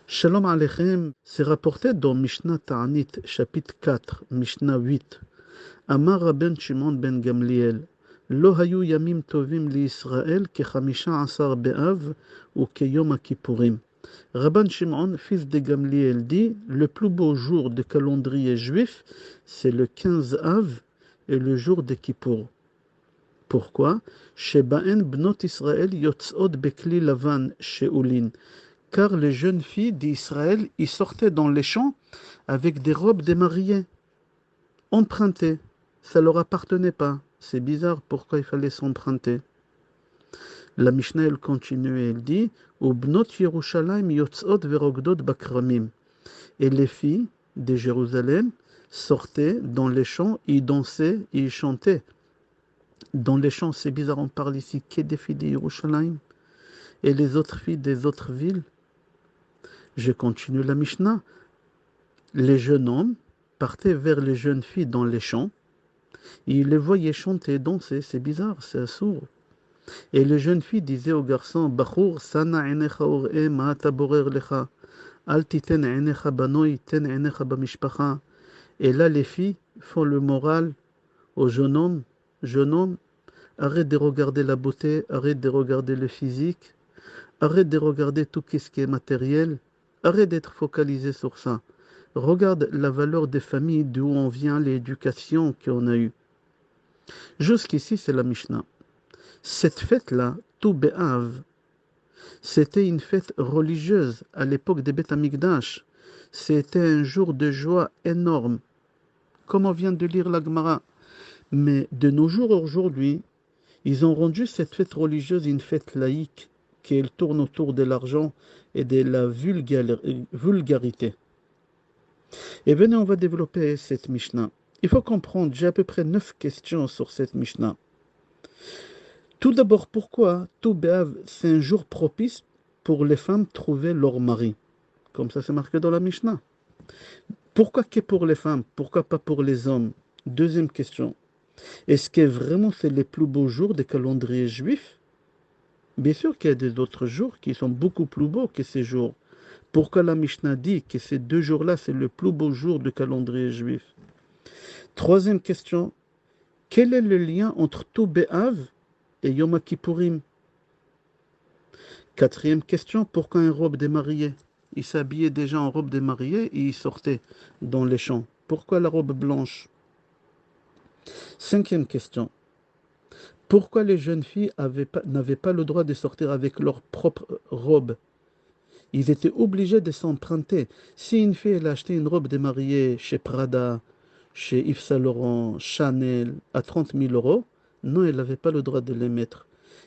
Shalom Aleichem, c'est rapporté dans Mishnah Ta'anit, chapitre 4, Mishnah 8. Amar Rabben Shimon ben Gamliel, Lo hayu yamim tovim li Israël ke chamisha asar be'av ou ke yom Kippourim. Rabban Shimon, fils de Gamliel, dit, le plus beau jour de calendrier juif, c'est le 15 Av et le jour de Kippour. Pourquoi? Sheba'en bnot Israël yotzot bekli lavan she'ulin. Car les jeunes filles d'Israël y sortaient dans les champs avec des robes démariées, empruntées. Ça leur appartenait pas. C'est bizarre pourquoi il fallait s'emprunter. La Mishnah, elle continue et elle dit Ubnot Yerushalayim yotzot verogdot bakramim. Et les filles de Jérusalem sortaient dans les champs, y dansaient, y chantaient. Dans les champs, c'est bizarre, on parle ici que des filles de Yerushalayim. Et les autres filles des autres villes. Je continue la Mishnah. Les jeunes hommes partaient vers les jeunes filles dans les champs. Ils les voyaient chanter, danser. C'est bizarre, c'est sourd. Et les jeunes filles disaient aux garçons Bachour, sana enecha ur'e ma'ata borer lecha. Al titen enecha banoi, ten enecha bamishpacha. Et là, les filles font le moral aux jeunes hommes. Jeune homme, arrête de regarder la beauté, arrête de regarder le physique, arrête de regarder tout ce qui est matériel. Arrête d'être focalisé sur ça. Regarde la valeur des familles, d'où on vient, l'éducation qu'on a eue. Jusqu'ici, c'est la Mishnah. Cette fête-là, Tou B'Av, c'était une fête religieuse à l'époque des Beth Amikdash. C'était un jour de joie énorme, comme on vient de lire la Gemara. Mais de nos jours, aujourd'hui, ils ont rendu cette fête religieuse une fête laïque, qui tourne autour de l'argent et de la vulgarité. Et venez, on va développer cette Mishnah. Il faut comprendre, j'ai à peu près 9 questions sur cette Mishnah. Tout d'abord, pourquoi Tou B'Av, c'est un jour propice pour les femmes trouver leur mari? Comme ça, c'est marqué dans la Mishnah. Pourquoi que pour les femmes? Pourquoi pas pour les hommes? Deuxième question. Est-ce que vraiment c'est les plus beaux jours des calendriers juifs? Bien sûr qu'il y a des autres jours qui sont beaucoup plus beaux que ces jours. Pourquoi la Mishnah dit que ces 2 jours-là, c'est le plus beau jour du calendrier juif? Troisième question. Quel est le lien entre Tou B'Av et Yom Kippourim? Quatrième question. Pourquoi une robe des mariés? Il s'habillait déjà en robe des mariés et il sortait dans les champs. Pourquoi la robe blanche? Cinquième question. Pourquoi les jeunes filles n'avaient pas le droit de sortir avec leur propre robe? Ils étaient obligés de s'emprunter. Si une fille elle a acheté une robe de mariée chez Prada, chez Yves Saint Laurent, Chanel, à 30 000 euros, non, elle n'avait pas le droit de les mettre.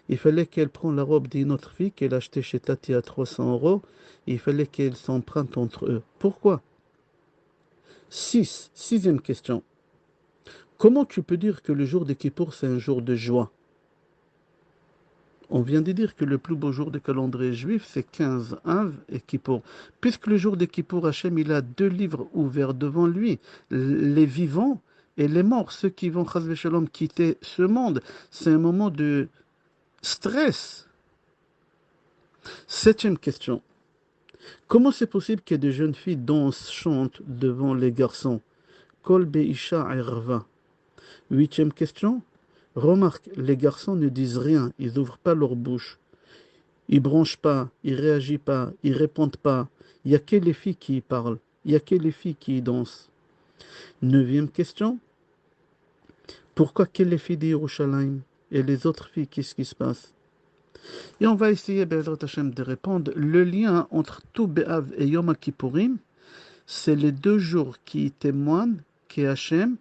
Il fallait qu'elle prenne la robe d'une autre fille qu'elle achetait chez Tati à 300 euros. Il fallait qu'elle s'emprunte entre eux. Pourquoi? Sixième question. Comment tu peux dire que le jour de Kippour, c'est un jour de joie? On vient de dire que le plus beau jour du calendrier juif, c'est 15 Av et Kippour. Puisque le jour de Kippour, Hachem, il a 2 livres ouverts devant lui, les vivants et les morts, ceux qui vont, chas v'shalom, quitter ce monde. C'est un moment de stress. Septième question. Comment c'est possible que des jeunes filles dansent, chantent devant les garçons? Kol be'isha erva. Huitième question. Remarque, les garçons ne disent rien, ils n'ouvrent pas leur bouche. Ils branchent pas, ils réagissent pas, ils répondent pas. Il n'y a que les filles qui parlent. Il n'y a que les filles qui dansent. Neuvième question. Pourquoi que les filles d'Yerushalayim et les autres filles, qu'est-ce qui se passe? Et on va essayer, Be'ezrat Hashem, de répondre. Le lien entre Tou B'Av et Yom Kippourim, c'est les 2 jours qui témoignent que Hashem,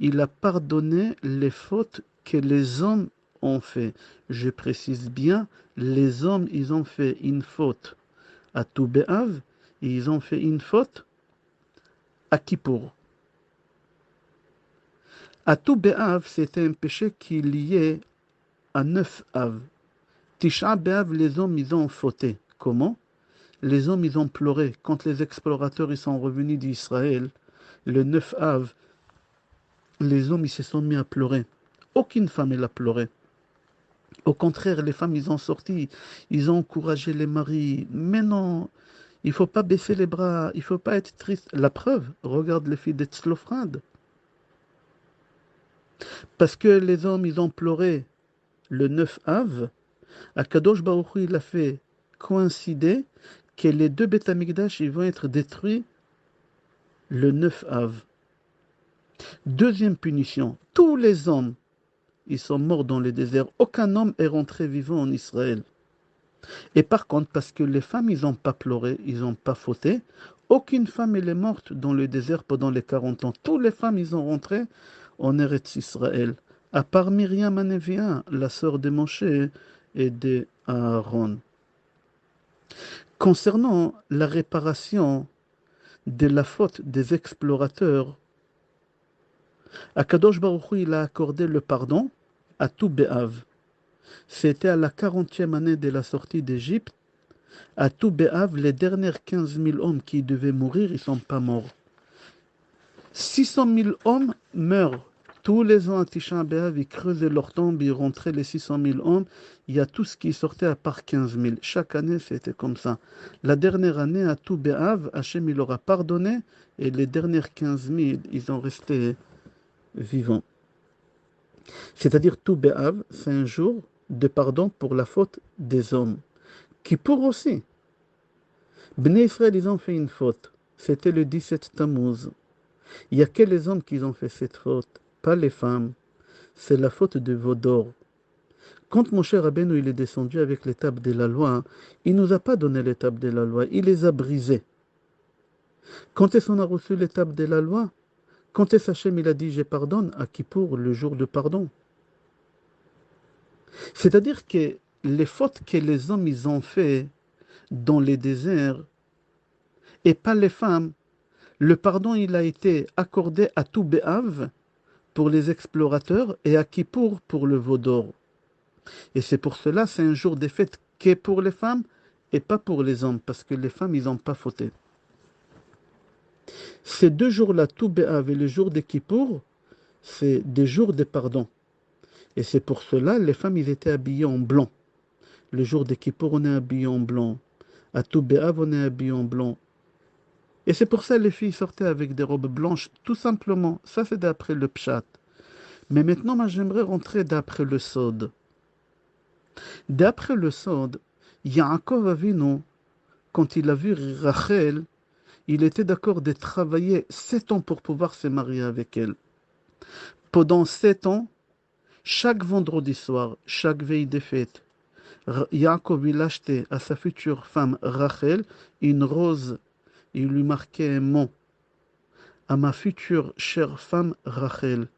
il a pardonné les fautes que les hommes ont fait. Je précise bien, les hommes, ils ont fait une faute à Tou B'Av et ils ont fait une faute à Kippour. À Tou B'Av, c'était un péché qui est lié à 9 Av. Tisha B'Av, les hommes, ils ont fauté. Comment? Les hommes, ils ont pleuré. Quand les explorateurs ils sont revenus d'Israël, le 9 Av, les hommes, ils se sont mis à pleurer. Aucune femme, elle a pleuré. Au contraire, les femmes, ils ont sorti, ils ont encouragé les maris. Mais non, Il ne faut pas baisser les bras, il ne faut pas être triste. La preuve, regarde les filles d'Etzlofrad. Parce que les hommes, ils ont pleuré le 9 Av, Akadosh Baruch Hu, il a fait coïncider que les deux Beth Amikdash, ils vont être détruits le 9 Av. Deuxième punition, tous les hommes, ils sont morts dans le désert. Aucun homme est rentré vivant en Israël. Et par contre, parce que les femmes, ils n'ont pas pleuré, ils n'ont pas fauté, aucune femme, elle est morte dans le désert pendant les 40 ans. Toutes les femmes, ils ont rentré en Eretz Israël. À part Myriam Anévia, la sœur de Moshe et de Aaron. Concernant la réparation de la faute des explorateurs, Akadosh Baruch Hu, il a accordé le pardon à tout Béav. C'était à la 40e année de la sortie d'Égypte. À tout Béav, les dernières 15 000 hommes qui devaient mourir, ils ne sont pas morts. 600 000 hommes meurent. Tous les ans à Tisha B'Av, ils creusaient leur tombe, ils rentraient les 600 000 hommes. Il y a tout ce qui sortait à part 15 000. Chaque année, c'était comme ça. La dernière année, à tout B'Av, Hachem, il leur a pardonné. Et les dernières 15 000, ils ont resté vivants. C'est-à-dire, tout B'Av, c'est un jour de pardon pour la faute des hommes. Kippour aussi. Bnei Israël, ils ont fait une faute. C'était le 17 Tammuz. Il n'y a que les hommes qui ont fait cette faute, pas les femmes. C'est la faute de Vaudor. Quand Moshe Rabbeinu il est descendu avec les tables de la loi, il ne nous a pas donné les tables de la loi, il les a brisées. Quand est-ce qu'on a reçu les tables de la loi? Quand est-ce Hachem il a dit je pardonne à Kippour, le jour de pardon? C'est-à-dire que les fautes que les hommes ils ont fait dans les déserts et pas les femmes, le pardon il a été accordé à tout Béav pour les explorateurs et à Kippour pour le veau d'or. Et c'est pour cela, c'est un jour de fête qu'est pour les femmes et pas pour les hommes, parce que les femmes, ils n'ont pas fauté. Ces deux jours-là, tout Béav et le jour de Kippour, c'est des jours de pardon. Et c'est pour cela, les femmes, ils étaient habillées en blanc. Le jour de Kippour, on est habillé en blanc. À tout Béav, on est habillé en blanc. Et c'est pour ça que les filles sortaient avec des robes blanches, tout simplement. Ça, c'est d'après le Pshat. Mais maintenant, moi, j'aimerais rentrer d'après le Sod. D'après le Sod, Yaakov Avinu, quand il a vu Rachel, il était d'accord de travailler 7 ans pour pouvoir se marier avec elle. Pendant 7 ans, chaque vendredi soir, chaque veille des fêtes, Yaakov il achetait à sa future femme Rachel une rose. Il lui marquait un mot. À ma future chère femme Rachel.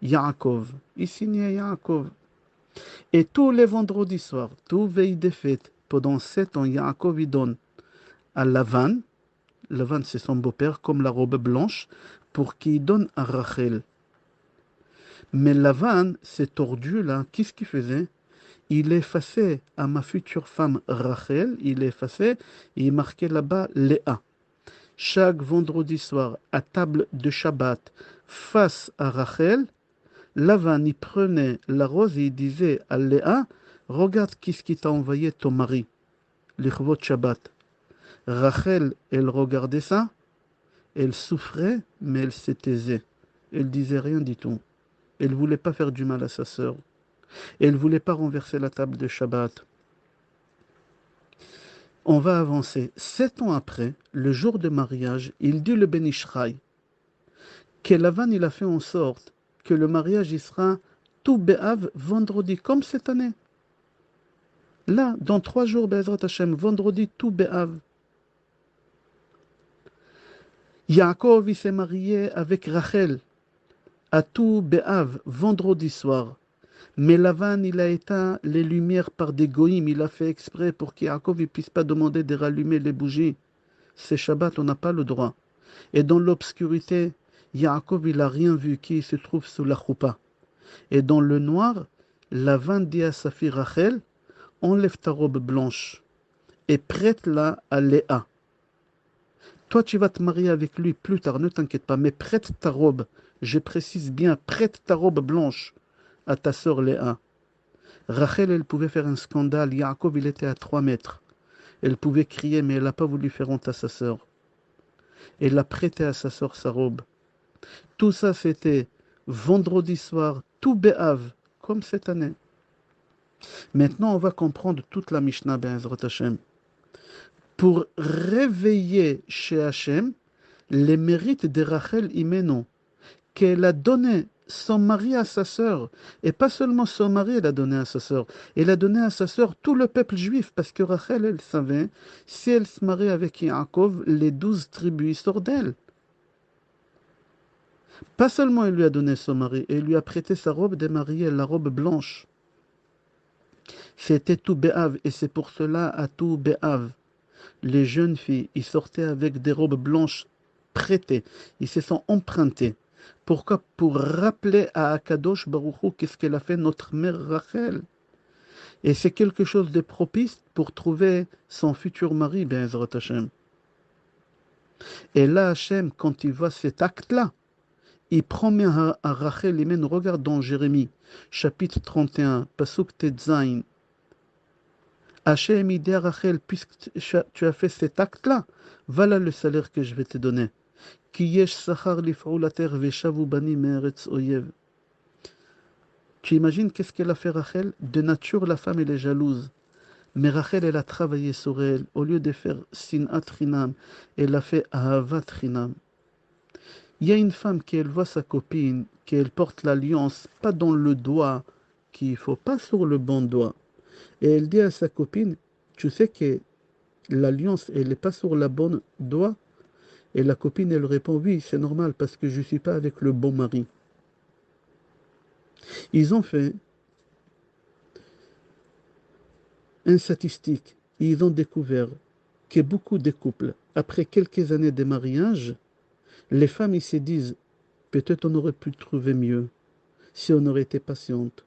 Yaakov. Il signait Yaakov. Et tous les vendredis soirs, tous veille des fêtes, pendant 7 ans, Yaakov il donne à Lavan, Lavan c'est son beau-père, comme la robe blanche, pour qu'il donne à Rachel. Mais Lavan, c'est tordu là, qu'est-ce qu'il faisait? Il effaçait à ma future femme Rachel, il effaçait, et il marquait là-bas Léa. Chaque vendredi soir, à table de Shabbat, face à Rachel, Lavan, il prenait la rose et il disait à Léa, regarde qu'est-ce qui t'a envoyé ton mari, l'Ichvot Shabbat. Rachel, elle regardait ça, elle souffrait, mais elle se taisait. Elle disait rien du tout. Elle ne voulait pas faire du mal à sa sœur. Elle ne voulait pas renverser la table de Shabbat. On va avancer. 7 ans après, le jour de mariage, il dit le Ben Ishraï, que Lavan, il a fait en sorte que le mariage il sera tout Béav vendredi, comme cette année. Là, dans 3 jours, Be'ezrat Hashem, vendredi, tout Béav. Yaakov, il s'est marié avec Rachel à tout Béav, vendredi soir. Mais Lavan, il a éteint les lumières par des goïms. Il a fait exprès pour qu'Yaakov ne puisse pas demander de rallumer les bougies. C'est Shabbat, on n'a pas le droit. Et dans l'obscurité, Yaakov, il n'a rien vu qui se trouve sous la choupa. Et dans le noir, Lavan dit à sa fille Rachel, enlève ta robe blanche et prête-la à Léa. Toi, tu vas te marier avec lui plus tard, ne t'inquiète pas, mais prête ta robe. Je précise bien, prête ta robe blanche à ta sœur Léa. Rachel, elle pouvait faire un scandale. Yaakov, il était à 3 mètres. Elle pouvait crier, mais elle n'a pas voulu faire honte à sa sœur. Elle a prêté à sa sœur sa robe. Tout ça, c'était vendredi soir, tout béhave, comme cette année. Maintenant, on va comprendre toute la Mishnah, Be'ezrat Hashem. Pour réveiller chez Hashem les mérites de Rachel Imenu, qu'elle a donné son mari à sa sœur. Et pas seulement son mari, elle a donné à sa sœur. Elle a donné à sa sœur tout le peuple juif, parce que Rachel, elle savait, si elle se mariait avec Yaakov, les 12 tribus sortent d'elle. Pas seulement elle lui a donné son mari, elle lui a prêté sa robe de mariée, la robe blanche. C'était tout béhave, et c'est pour cela à tout béhave. Les jeunes filles, ils sortaient avec des robes blanches prêtées. Ils se sont empruntés. Pourquoi? Pour rappeler à Akadosh Baruch Hu qu'est-ce qu'elle a fait notre mère Rachel. Et c'est quelque chose de propice pour trouver son futur mari, Be'ezrat Hashem. Et là, Hashem, quand il voit cet acte-là, il promet à Rachel, il nous regarde dans Jérémie, chapitre 31, Pasuk Tetzain. Hachem, il dit à Rachel, puisque tu as fait cet acte-là, voilà le salaire que je vais te donner. Ki yesh sachar lif'ulater veshavu bani me'eretz oyev. Tu imagines qu'est-ce qu'elle a fait Rachel? De nature, la femme, elle est jalouse. Mais Rachel, elle a travaillé sur elle. Au lieu de faire sinat rinam, elle a fait ahavat rinam. Il y a une femme qui, elle voit sa copine, qu'elle porte l'alliance, pas dans le doigt, qu'il ne faut pas sur le bon doigt. Et elle dit à sa copine, tu sais que l'alliance, elle n'est pas sur la bonne doigt. Et la copine, elle répond, oui, c'est normal, parce que je ne suis pas avec le bon mari. Ils ont fait une statistique. Ils ont découvert que beaucoup de couples, après quelques années de mariage, les femmes, ils se disent, peut-être on aurait pu trouver mieux si on aurait été patiente.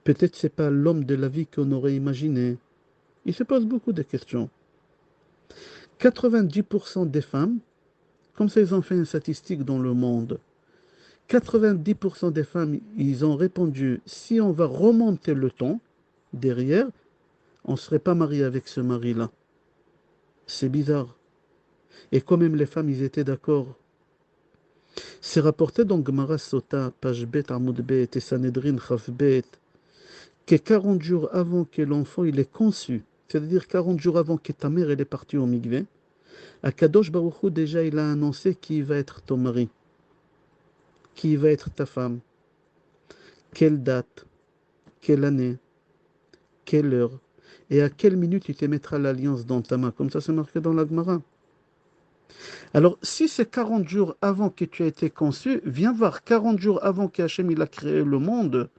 Peut-être c'est pas l'homme de la vie qu'on aurait imaginé. Ils se posent beaucoup de questions. 90% des femmes, comme ça ils ont fait une statistique dans le monde, 90% des femmes, ils ont répondu, si on va remonter le temps, derrière, on ne serait pas marié avec ce mari-là. C'est bizarre. Et quand même les femmes, ils étaient d'accord. C'est rapporté dans Gemara Sota, page Bet, Amoud Bet, et Sanhedrin Chaf Bet, que 40 jours avant que l'enfant il est conçu, c'est-à-dire 40 jours avant que ta mère elle est partie au Mikvé, Akadosh Baruch Hu déjà il a annoncé qui va être ton mari, qui va être ta femme, quelle date, quelle année, quelle heure, et à quelle minute il te mettra l'alliance dans ta main. Comme ça, c'est marqué dans la Gemara. Alors, si c'est 40 jours avant que tu aies été conçu, viens voir, 40 jours avant qu'Hachem il a créé le monde,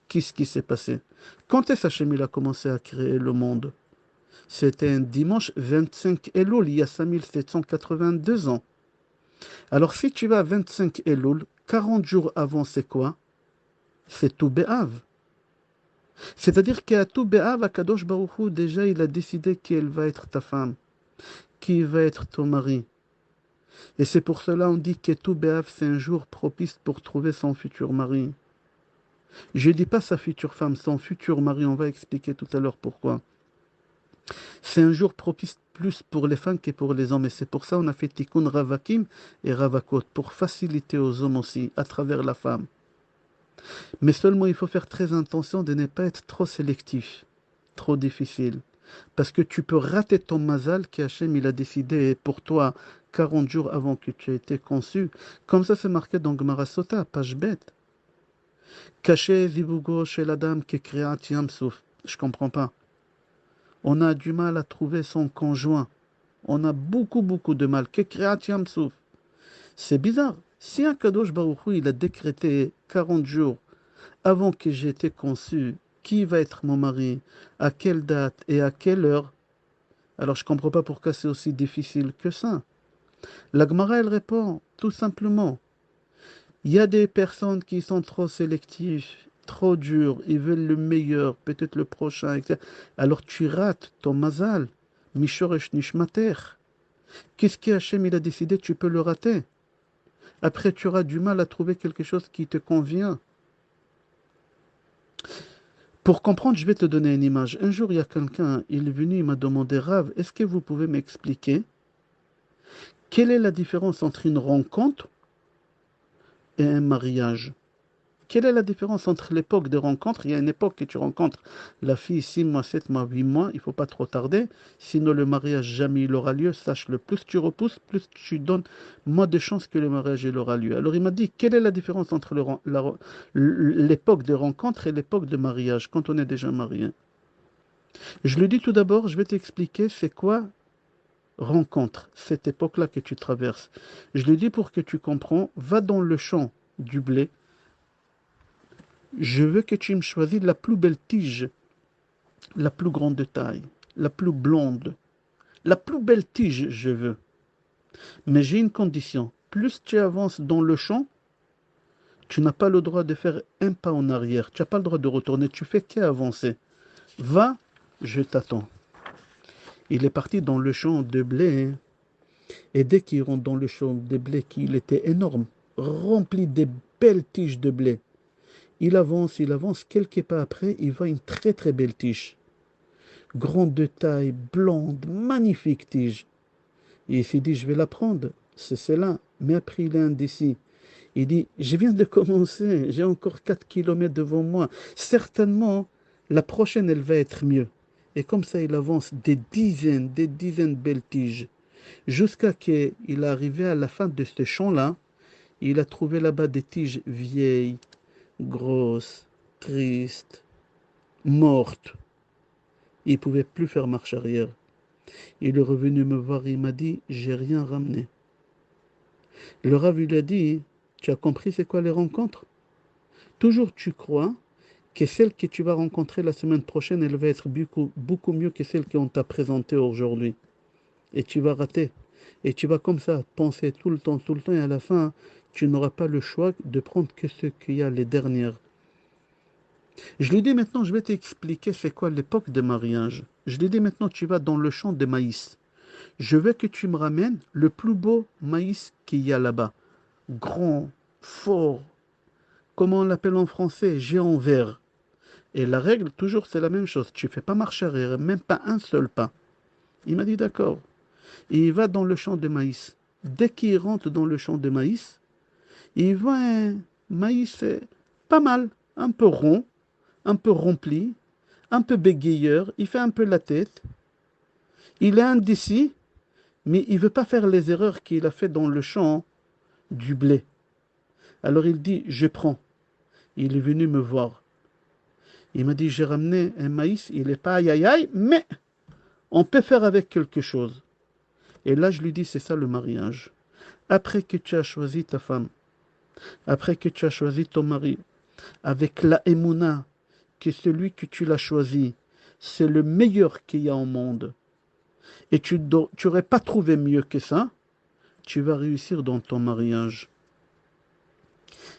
qu'est-ce qui s'est passé? Quand est-ce qu'Hachem il a commencé à créer le monde? C'était un dimanche 25 Elul, il y a 5782 ans. Alors, si tu vas à 25 Elul, 40 jours avant, c'est quoi? C'est tout Béhav. C'est-à-dire qu'à tout Béhav, Akadosh Baruch Hu, déjà, il a décidé qu'elle va être ta femme, qui va être ton mari. Et c'est pour cela on dit que tout Béhav, c'est un jour propice pour trouver son futur mari. Je ne dis pas sa future femme, son futur mari, on va expliquer tout à l'heure pourquoi. C'est un jour propice plus pour les femmes que pour les hommes. Et c'est pour ça qu'on a fait Tikkun Ravakim et Ravakot, pour faciliter aux hommes aussi, à travers la femme. Mais seulement il faut faire très attention de ne pas être trop sélectif, trop difficile. Parce que tu peux rater ton mazal qu'Hachem il a décidé pour toi 40 jours avant que tu aies été conçu. Comme ça c'est marqué dans Gemara Sota, page bête. Caché zivugo chez la dame qui créa Tiamsouf. Je comprends pas. On a du mal à trouver son conjoint. On a beaucoup de mal. Que créa Tiamsouf. C'est bizarre. Si un Kadosh Baruch Hu, il a décrété 40 jours avant que j'ai été conçu, qui va être mon mari, à quelle date et à quelle heure, alors je ne comprends pas pourquoi c'est aussi difficile que ça. La Gemara, elle répond tout simplement. Il y a des personnes qui sont trop sélectives, trop dures, ils veulent le meilleur, peut-être le prochain, etc. Alors tu rates ton mazal, Mishoresh Nishmater. Qu'est-ce qu'Hachem il a décidé, tu peux le rater. Après, tu auras du mal à trouver quelque chose qui te convient. Pour comprendre, je vais te donner une image. Un jour, il y a quelqu'un, il est venu, il m'a demandé, Rav, est-ce que vous pouvez m'expliquer quelle est la différence entre une rencontre et un mariage? Quelle est la différence entre l'époque de rencontre? Il y a une époque que tu rencontres la fille 6 mois, 7 mois, 8 mois, il ne faut pas trop tarder, sinon le mariage jamais il aura lieu, sache-le. Plus tu repousses, plus tu donnes moins de chances que le mariage il aura lieu. Alors il m'a dit, quelle est la différence entre l'époque de rencontre et l'époque de mariage, quand on est déjà marié? Je le dis tout d'abord, je vais t'expliquer c'est quoi rencontre, cette époque-là que tu traverses. Je le dis pour que tu comprends, va dans le champ du blé, je veux que tu me choisisses la plus belle tige, la plus grande de taille, la plus blonde, la plus belle tige, je veux. Mais j'ai une condition. Plus tu avances dans le champ, tu n'as pas le droit de faire un pas en arrière. Tu n'as pas le droit de retourner. Tu fais qu'avancer. Va, je t'attends. Il est parti dans le champ de blé. Et dès qu'il rentre dans le champ de blé, qu'il était énorme, rempli de belles tiges de blé, il avance. Quelques pas après, il voit une très très belle tige. Grande de taille, blonde, magnifique tige. Et il s'est dit, je vais la prendre, c'est celle-là. Mais après, il est indécis. Il dit, je viens de commencer, j'ai encore 4 kilomètres devant moi. Certainement, la prochaine, elle va être mieux. Et comme ça, il avance des dizaines de belles tiges. Jusqu'à qu'il est arrivé à la fin de ce champ-là, il a trouvé là-bas des tiges vieilles, grosses, tristes, mortes. Il ne pouvait plus faire marche arrière. Il est revenu me voir, il m'a dit, j'ai rien ramené. Le Rav lui a dit, tu as compris c'est quoi les rencontres? Toujours tu crois que celle que tu vas rencontrer la semaine prochaine, elle va être beaucoup mieux que celle qu'on t'a présentée aujourd'hui. Et tu vas rater. Et tu vas comme ça penser tout le temps, et à la fin, tu n'auras pas le choix de prendre que ce qu'il y a les dernières. Je lui dis maintenant, je vais t'expliquer c'est quoi l'époque de mariage. Je lui dis maintenant, tu vas dans le champ de maïs. Je veux que tu me ramènes le plus beau maïs qu'il y a là-bas. Grand, fort, comment on l'appelle en français, géant vert. Et la règle, toujours, c'est la même chose. Tu ne fais pas marche arrière, même pas un seul pas. Il m'a dit d'accord. Et il va dans le champ de maïs. Dès qu'il rentre dans le champ de maïs, il voit un maïs pas mal, un peu rond, un peu rempli, un peu bégayeur. Il fait un peu la tête. Il est indécis, mais il ne veut pas faire les erreurs qu'il a fait dans le champ du blé. Alors il dit, je prends. Il est venu me voir. Il m'a dit, j'ai ramené un maïs, il n'est pas aïe aïe aïe, mais on peut faire avec quelque chose. Et là, je lui dis, c'est ça le mariage. Après que tu as choisi ta femme, après que tu as choisi ton mari, avec la émouna, que celui que tu l'as choisi, c'est le meilleur qu'il y a au monde, et tu n'aurais pas trouvé mieux que ça, tu vas réussir dans ton mariage.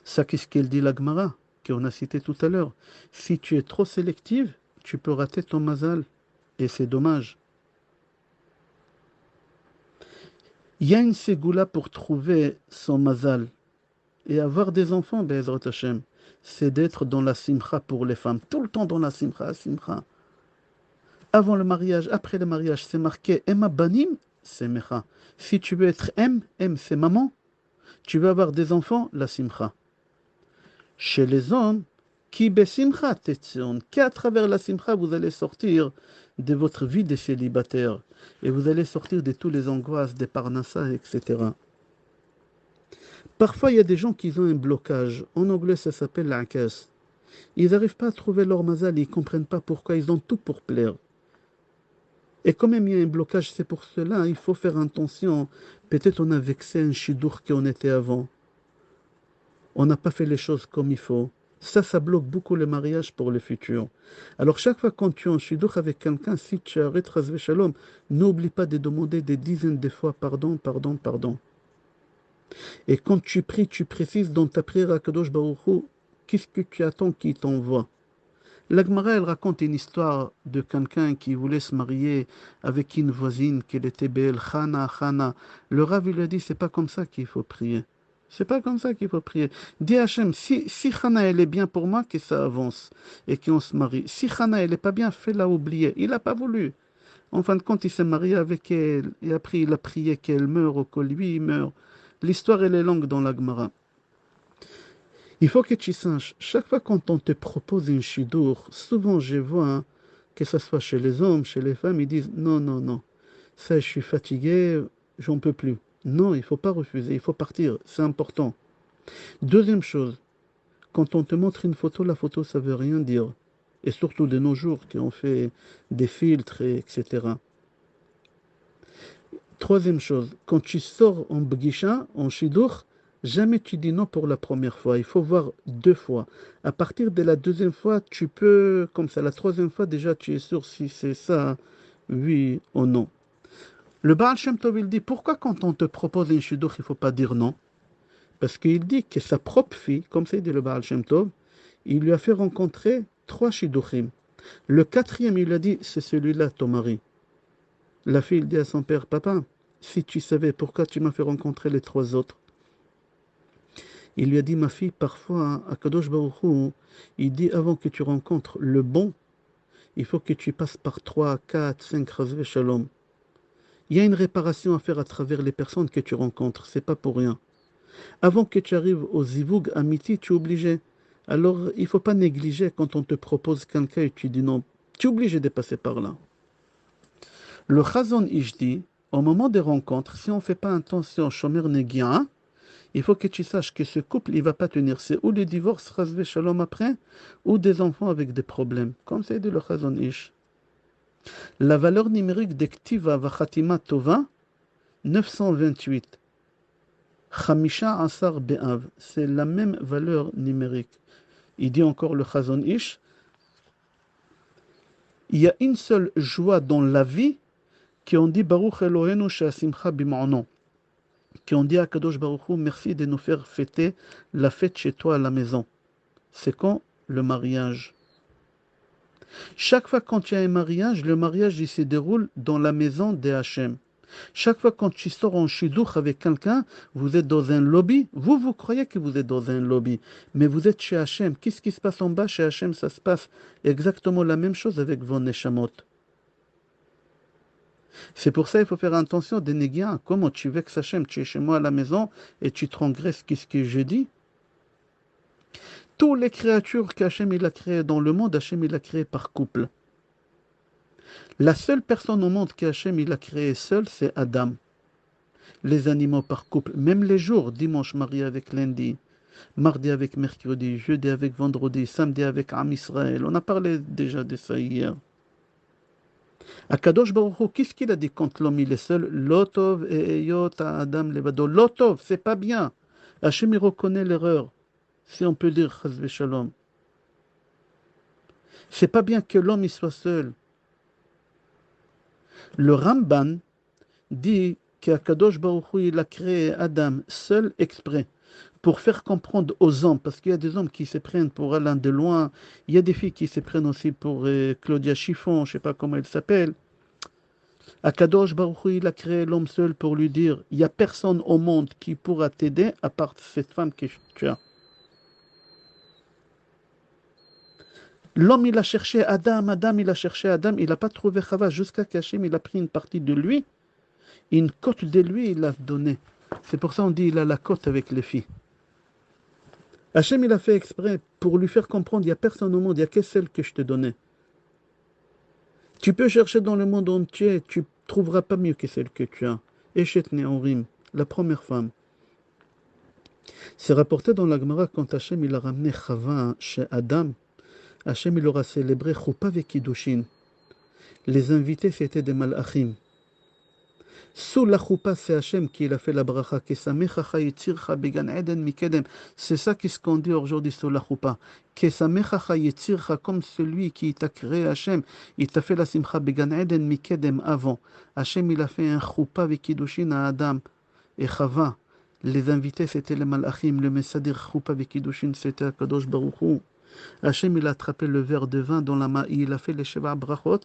Ça, qu'est-ce qu'elle dit la Gemara, qu'on a cité tout à l'heure. Si tu es trop sélective, tu peux rater ton mazal. Et c'est dommage. Il y a une ségoula pour trouver son mazal. Et avoir des enfants, Be'ezrat Hashem, c'est d'être dans la simcha pour les femmes. Tout le temps dans la simcha, simcha. Avant le mariage, après le mariage, c'est marqué Emma Banim, c'est Mecha. Si tu veux être M, c'est maman. Tu veux avoir des enfants, la simcha. Chez les hommes, qui besimcha tetzion, qu'à travers la simcha, vous allez sortir de votre vie de célibataire et vous allez sortir de tous les angoisses, des parnassas, etc. Parfois, il y a des gens qui ont un blocage. En anglais, ça s'appelle l'akaz. Ils n'arrivent pas à trouver leur mazal, ils ne comprennent pas pourquoi, ils ont tout pour plaire. Et quand même, il y a un blocage, c'est pour cela, il faut faire attention. Peut-être on a vexé un chidour qu'on était avant. On n'a pas fait les choses comme il faut. Ça bloque beaucoup le mariage pour le futur. Alors chaque fois quand tu es en shidduch avec quelqu'un, si tu arrêtes Razvé Shalom, n'oublie pas de demander des dizaines de fois pardon, pardon, pardon. Et quand tu pries, tu précises dans ta prière à Kadosh Baruch Hu, qu'est-ce que tu attends qu'il t'envoie. La Gemara, elle raconte une histoire de quelqu'un qui voulait se marier avec une voisine, qu'elle était belle, Chana, Chana. Le Rav, il a dit, c'est pas comme ça qu'il faut prier. C'est pas comme ça qu'il faut prier. Dis Hachem, si Hana elle est bien pour moi, que ça avance et qu'on se marie. Si Hana elle est pas bien, fais-la oublier. Il n'a pas voulu. En fin de compte, il s'est marié avec elle et après il a prié qu'elle meure ou que lui il meure. L'histoire elle est longue dans la Gemara. Il faut que tu saches, chaque fois quand on te propose une chidour, souvent je vois, hein, que ce soit chez les hommes, chez les femmes, ils disent non, non, non, ça je suis fatigué, j'en peux plus. Non, il ne faut pas refuser, il faut partir, c'est important. Deuxième chose, quand on te montre une photo, la photo ça veut rien dire. Et surtout de nos jours, qu'on fait des filtres, etc. Troisième chose, quand tu sors en bguicha, en chidour, jamais tu dis non pour la première fois. Il faut voir deux fois. À partir de la deuxième fois, tu peux, comme ça, la troisième fois, déjà, tu es sûr si c'est ça, oui ou non. Le Baal Shem Tov, il dit, pourquoi quand on te propose une chidour, il ne faut pas dire non? Parce qu'il dit que sa propre fille, comme c'est dit le Baal Shem Tov, il lui a fait rencontrer trois shidduchim. Le quatrième, il a dit, c'est celui-là, ton mari. La fille dit à son père, papa, si tu savais pourquoi tu m'as fait rencontrer les trois autres. Il lui a dit, ma fille, parfois, à Kadosh Baruch Hu, il dit, avant que tu rencontres le bon, il faut que tu passes par 3, 4, 5 Chazve Shalom. Il y a une réparation à faire à travers les personnes que tu rencontres, c'est pas pour rien. Avant que tu arrives au Zivug Amiti, tu es obligé. Alors, il ne faut pas négliger quand on te propose quelqu'un et tu dis non. Tu es obligé de passer par là. Le Chazon Ish dit, au moment des rencontres, si on ne fait pas attention, Shomer Negia, il faut que tu saches que ce couple, il ne va pas tenir. C'est ou le divorce, Chazve Shalom après, ou des enfants avec des problèmes. Comme c'est dit le Chazon Ish. La valeur numérique de Ktiva Vachatima Tova, 928. Chamisha Asar Be'av. C'est la même valeur numérique. Il dit encore le Chazon Ish. Il y a une seule joie dans la vie qui on dit Baruch Elohenu She'asimcha Bim'ono. Qui on dit à Kadosh Baruch Hu, merci de nous faire fêter la fête chez toi à la maison. C'est quand? Le mariage. Chaque fois quand il y a un mariage, le mariage il se déroule dans la maison des Hachem. Chaque fois quand tu sors en shidduch avec quelqu'un, vous êtes dans un lobby. Vous croyez que vous êtes dans un lobby, mais vous êtes chez Hachem. Qu'est-ce qui se passe en bas? Chez Hachem, ça se passe exactement la même chose avec vos neshamot. C'est pour ça qu'il faut faire attention des négiens. Comment tu vexes Hachem? Tu es chez moi à la maison et tu transgresses qu'est-ce que je dis? Toutes les créatures qu'Hachem il a créées dans le monde, Hachem il a créé par couple. La seule personne au monde qu'Hachem il a créée seule, c'est Adam. Les animaux par couple, même les jours, dimanche marié avec lundi, mardi avec mercredi, jeudi avec vendredi, samedi avec Am Israël. On a parlé déjà de ça hier. Akadosh Baruch Hu, qu'est-ce qu'il a dit quand l'homme il est seul? Lotov et Eyot Adam Levado. Lotov, c'est pas bien. Hachem il reconnaît l'erreur, si on peut dire Chazve Shalom. C'est pas bien que l'homme il soit seul. Le Ramban dit qu'Akadosh Baruch Hu, il a créé Adam seul exprès pour faire comprendre aux hommes, parce qu'il y a des hommes qui se prennent pour Alain de loin, il y a des filles qui se prennent aussi pour Claudia Chiffon, je ne sais pas comment elle s'appelle. Akadosh Baruch Hu, il a créé l'homme seul pour lui dire, il n'y a personne au monde qui pourra t'aider à part cette femme que tu as. L'homme, il a cherché Adam, il a cherché Adam, il n'a pas trouvé Chava jusqu'à qu'Hachem, il a pris une partie de lui, une côte de lui, il l'a donnée. C'est pour ça qu'on dit il a la côte avec les filles. Hachem, il a fait exprès pour lui faire comprendre, il n'y a personne au monde, il n'y a que celle que je te donnais. Tu peux chercher dans le monde entier, tu ne trouveras pas mieux que celle que tu as. Eshet Nehorim, la première femme. C'est rapporté dans la Gemara quand Hachem, il a ramené Chava chez Adam. Hachem, il aura célébré Choupa avec Kiddushin. Les invités, c'était des Malachim. Sous la choupa, c'est Hachem qui a fait la bracha. C'est ça qu'est-ce qu'on dit aujourd'hui sous la choupa. Comme celui qui t'a créé Hachem, il t'a fait la simcha began eden mikedem avant. Hachem, il a fait un choupa avec Kiddushin à Adam et Chava. Les invités, c'était les malachim. Le messadir choupa avec Kiddushin, c'était Kadosh Baruch Hu. Hachem, il a attrapé le verre de vin dans la main. Il a fait les sheva brachot.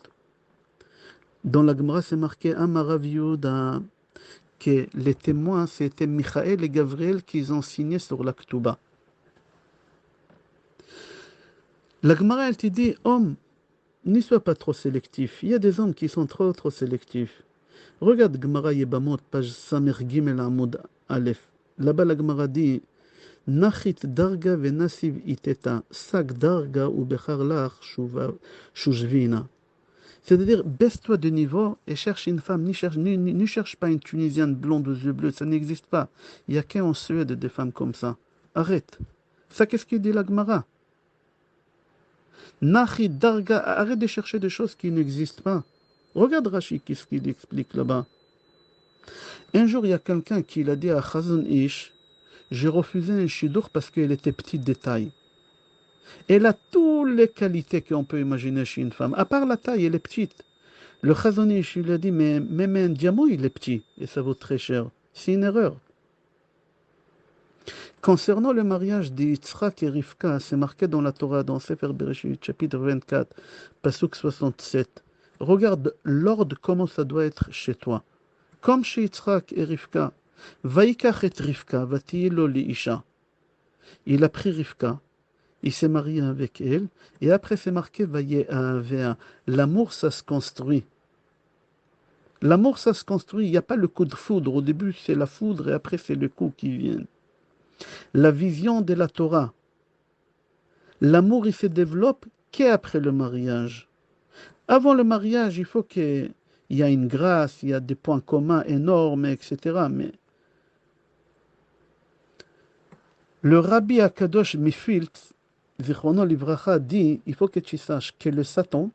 Dans la Gemara, c'est marqué Amarav Yehuda. que les témoins, c'était Michael et Gabriel qui ont signé sur la Ketouba. La Gemara, elle te dit, homme, n'y sois pas trop sélectif. Il y a des hommes qui sont trop sélectifs. Regarde Gemara Yebamot, page Samer Gimel Amud Aleph. Là-bas, la Gemara dit, Nachit darga venasiv iteta, sak darga ou bechar lach shujvina. C'est-à-dire, baisse-toi de niveau et cherche une femme. Ne cherche pas une Tunisienne blonde aux yeux bleus, ça n'existe pas. Il n'y a qu'en Suède des femmes comme ça. Arrête. Ça, qu'est-ce qu'il dit la Gemara? Nachi darga, arrête de chercher des choses qui n'existent pas. Regarde Rashi, qu'est-ce qu'il explique là-bas. Un jour, il y a quelqu'un qui l'a dit à Chazon Ish, j'ai refusé un shidur parce qu'elle était petite de taille. Elle a toutes les qualités qu'on peut imaginer chez une femme. À part la taille, elle est petite. Le Chazon Ish, il a dit, mais même un diamant, il est petit. Et ça vaut très cher. C'est une erreur. Concernant le mariage d'Yitzhak et Rivka, c'est marqué dans la Torah, dans Sefer Bereshit, chapitre 24, pasuk 67. Regarde l'ordre, comment ça doit être chez toi. Comme chez Yitzhak et Rivka. Vaikach et Rivka, vatiyelo li isha. Il a pris Rivka, il s'est marié avec elle, et après c'est marqué Vaye'avea. L'amour, ça se construit. L'amour, ça se construit. Il n'y a pas le coup de foudre. Au début, c'est la foudre, et après, c'est le coup qui vient. La vision de la Torah. L'amour, il se développe qu'après le mariage. Avant le mariage, il faut qu'il y ait une grâce, il y a des points communs énormes, etc. Mais le Rabbi Akadosh Mifilt, Zichrono Livracha, dit, il faut que tu saches que le Satan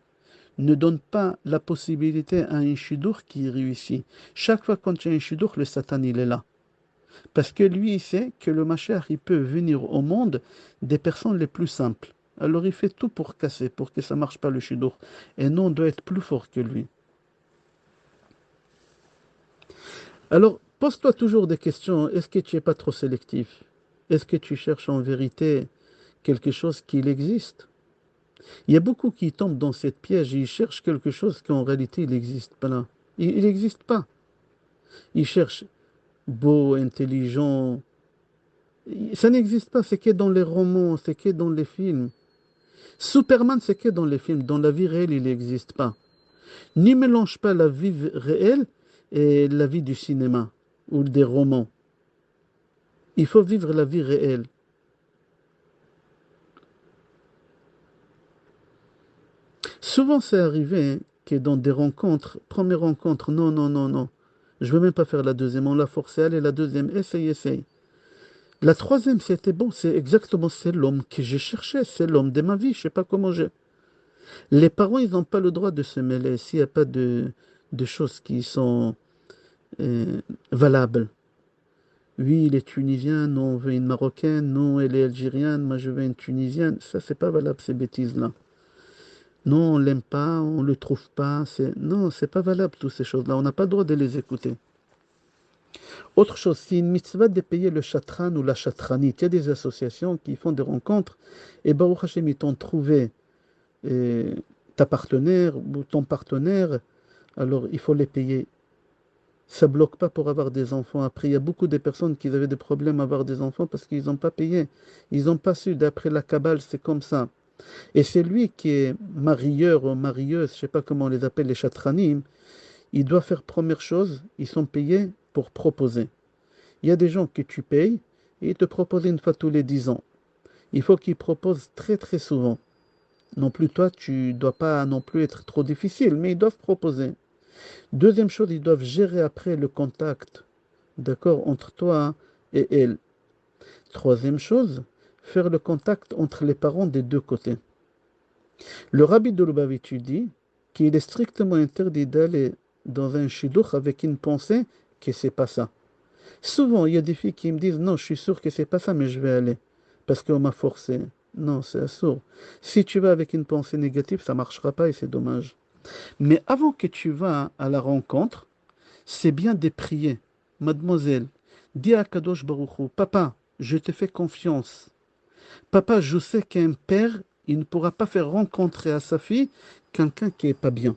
ne donne pas la possibilité à un shidur qui réussit. Chaque fois quand tu as un shidur, le Satan, il est là. Parce que lui, il sait que le Mashiach, il peut venir au monde des personnes les plus simples. Alors il fait tout pour casser, pour que ça ne marche pas le shidur. Et nous, on doit être plus fort que lui. Alors, pose-toi toujours des questions. Est-ce que tu n'es pas trop sélectif? Est-ce que tu cherches en vérité quelque chose qui existe? Il y a beaucoup qui tombent dans cette piège. Ils cherchent quelque chose qu'en réalité, il n'existe pas là. Il n'existe pas. Ils cherchent beau, intelligent. Ça n'existe pas, c'est que dans les romans, c'est que dans les films. Superman, c'est que dans les films. Dans la vie réelle, il n'existe pas. N'y mélange pas la vie réelle et la vie du cinéma ou des romans. Il faut vivre la vie réelle. Souvent, c'est arrivé que dans des rencontres, première rencontre, non. Je ne veux même pas faire la deuxième. On l'a forcé, allez, la deuxième, essaye. La troisième, c'était bon, c'est exactement, c'est l'homme que j'ai cherché, c'est l'homme de ma vie, je ne sais pas comment j'ai. Les parents, ils n'ont pas le droit de se mêler s'il n'y a pas de choses qui sont valables. Oui, il est tunisien, non, on veut une marocaine, non, elle est algérienne, moi je veux une tunisienne. Ça, c'est pas valable, ces bêtises-là. Non, on l'aime pas, on le trouve pas. Non, c'est pas valable, toutes ces choses-là. On n'a pas le droit de les écouter. Autre chose, c'est une mitzvah de payer le chatran ou la chatranite. Il y a des associations qui font des rencontres et Baruch Hashem, ils t'ont trouvé ta partenaire ou ton partenaire, alors il faut les payer. Ça ne bloque pas pour avoir des enfants. Après, il y a beaucoup de personnes qui avaient des problèmes à avoir des enfants parce qu'ils n'ont pas payé. Ils n'ont pas su. D'après la Kabbale, c'est comme ça. Et c'est lui qui est marieur ou marieuse, je ne sais pas comment on les appelle, les chatranim, il doit faire première chose, ils sont payés pour proposer. Il y a des gens que tu payes et ils te proposent une fois tous les 10 ans. Il faut qu'ils proposent très très souvent. Non plus toi, tu ne dois pas non plus être trop difficile, mais ils doivent proposer. Deuxième chose, ils doivent gérer après le contact, d'accord, entre toi et elle. Troisième chose, faire le contact entre les parents des deux côtés. Le rabbi de Lubavitch dit qu'il est strictement interdit d'aller dans un shidduch avec une pensée que c'est pas ça. Souvent, il y a des filles qui me disent non, je suis sûr que c'est pas ça, mais je vais aller parce qu'on m'a forcé. Non, c'est absurde. Si tu vas avec une pensée négative, ça marchera pas et c'est dommage. Mais avant que tu vas à la rencontre, c'est bien de prier. Mademoiselle, dis à Kadosh Baruch Hu, papa, je te fais confiance. Papa, je sais qu'un père, il ne pourra pas faire rencontrer à sa fille quelqu'un qui n'est pas bien.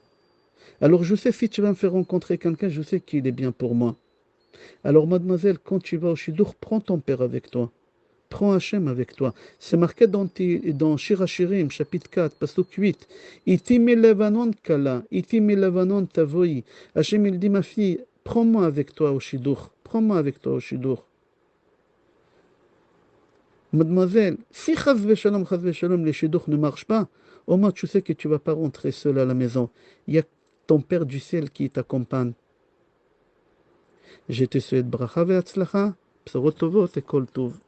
Alors je sais, si tu vas me faire rencontrer quelqu'un, je sais qu'il est bien pour moi. Alors, mademoiselle, quand tu vas au Shidour, prends ton père avec toi. Prends Hachem avec toi. C'est marqué dans Shir HaShirim, chapitre 4, pasuk 8. Iti mi Levanon kala, iti mi Levanon tavoi. Hachem, il dit, ma fille, prends-moi avec toi au Shidour. Prends-moi avec toi au Shidour. Mademoiselle, si chas v'shalom, les Shidour ne marchent pas, au moins tu sais que tu ne vas pas rentrer seule à la maison. Il y a ton Père du ciel qui t'accompagne. Je te souhaite bracha ve'atzlacha, bsorot tovot et kol tov.